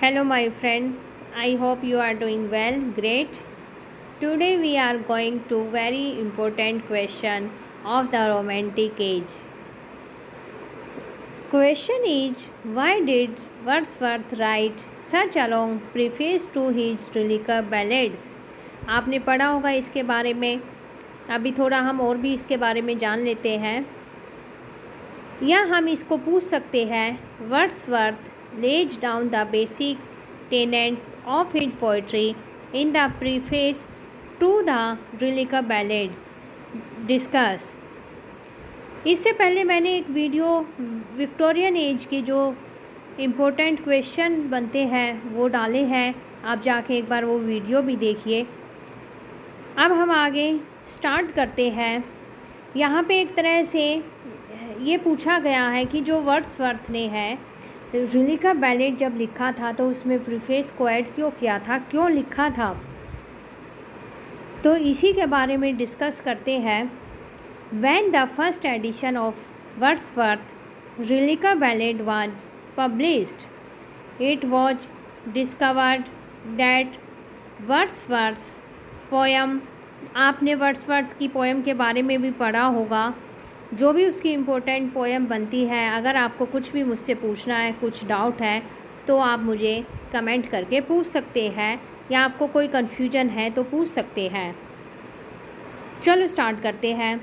Hello my friends, I hope you are doing well. Great. Today we are going to very important question of the romantic age. Question is, why did Wordsworth write such a long preface to his lyrical ballads? आपने पढ़ा होगा इसके बारे में। अभी थोड़ा हम और भी इसके बारे में जान लेते हैं। या हम इसको पूछ सकते हैं, Wordsworth lays down the basic tenets of his poetry in the preface to the lyrical ballads. Discuss. इससे पहले मैंने एक वीडियो विक्टोरियन एज के जो इम्पोर्टेंट क्वेश्चन बनते हैं वो डाले हैं, आप जाके एक बार वो वीडियो भी देखिए। अब हम आगे स्टार्ट करते हैं। यहाँ पे एक तरह से ये पूछा गया है कि जो वर्ड्सवर्थ ने है lyrical ballad जब लिखा था तो उसमें प्रीफेस को ऐड क्यों किया था, क्यों लिखा था, तो इसी के बारे में डिस्कस करते हैं। When the first edition of Wordsworth lyrical ballad was published, it was discovered that Wordsworth's poem, आपने वर्ड्सवर्थ की पोएम के बारे में भी पढ़ा होगा, जो भी उसकी इम्पोर्टेंट पोएम बनती है। अगर आपको कुछ भी मुझसे पूछना है, कुछ डाउट है, तो आप मुझे कमेंट करके पूछ सकते हैं, या आपको कोई कन्फ्यूजन है तो पूछ सकते हैं। चलो स्टार्ट करते हैं।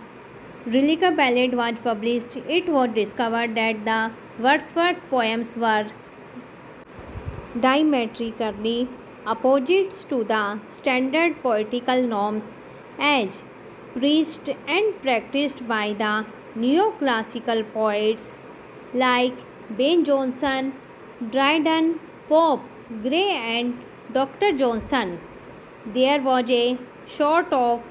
lyrical ballad was published, it was discovered that the Wordsworth poems were diametrically opposites to the standard poetical norms as preached and practiced by the neoclassical poets like Ben Jonson, Dryden, Pope, Gray and Dr. Johnson. There was a sort of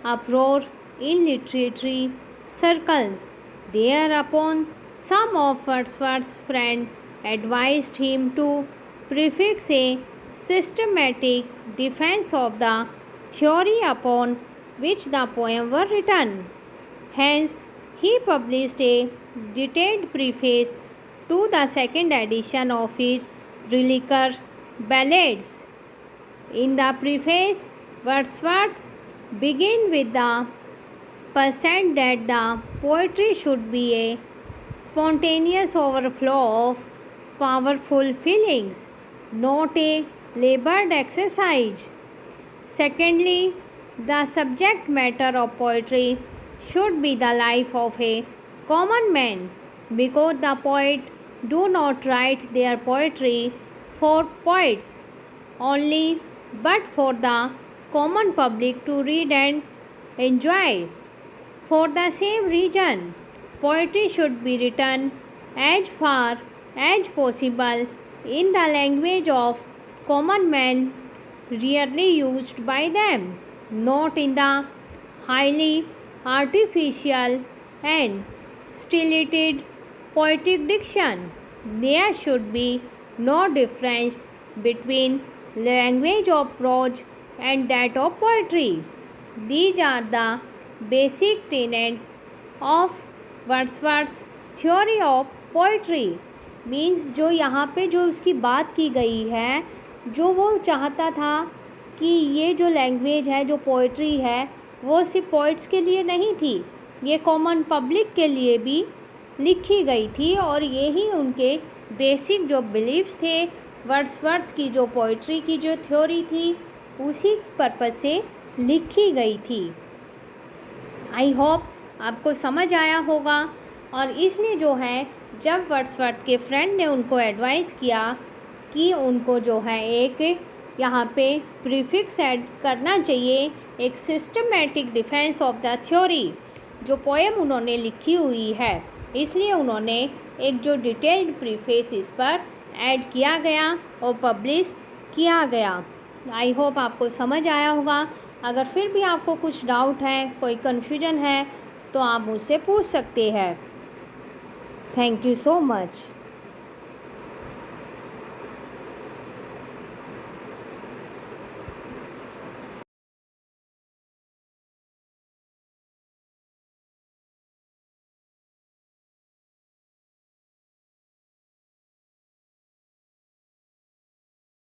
uproar in literary circles. Thereupon, some of Wordsworth's friends advised him to prefix a systematic defense of the theory upon which the poems were written. Hence, he published a detailed preface to the second edition of his lyrical ballads. In the preface, Wordsworth begins with the percent that the poetry should be a spontaneous overflow of powerful feelings, not a labored exercise. Secondly, the subject matter of poetry should be the life of a common man, because the poet do not write their poetry for poets only, but for the common public to read and enjoy. For the same reason, poetry should be written as far as possible in the language of common men, rarely used by them, not in the highly artificial and stilted poetic diction. There should be no difference between language of prose and that of poetry. These are the basic tenets of Wordsworth's theory of poetry. Means जो यहाँ पे जो उसकी बात की गई है, जो वो चाहता था कि ये जो लैंग्वेज है, जो पोइट्री है, वो सिर्फ पोइट्स के लिए नहीं थी, ये कॉमन पब्लिक के लिए भी लिखी गई थी। और यही उनके बेसिक जो बिलीव्स थे, वर्ड्सवर्थ की जो पोइट्री की जो थ्योरी थी, उसी पर्पज़ से लिखी गई थी। आई होप आपको समझ आया होगा। और इसलिए जो है, जब वर्ड्सवर्थ के फ्रेंड ने उनको एडवाइस किया कि उनको जो है एक यहाँ पे प्रीफिक्स ऐड करना चाहिए, एक systematic defence of the theory, जो पोएम उन्होंने लिखी हुई है, इसलिए उन्होंने एक जो डिटेल्ड प्रीफेस इस पर ऐड किया गया और पब्लिश किया गया। आई होप आपको समझ आया होगा। अगर फिर भी आपको कुछ डाउट है, कोई कन्फ्यूजन है, तो आप मुझसे पूछ सकते हैं। Thank you so much.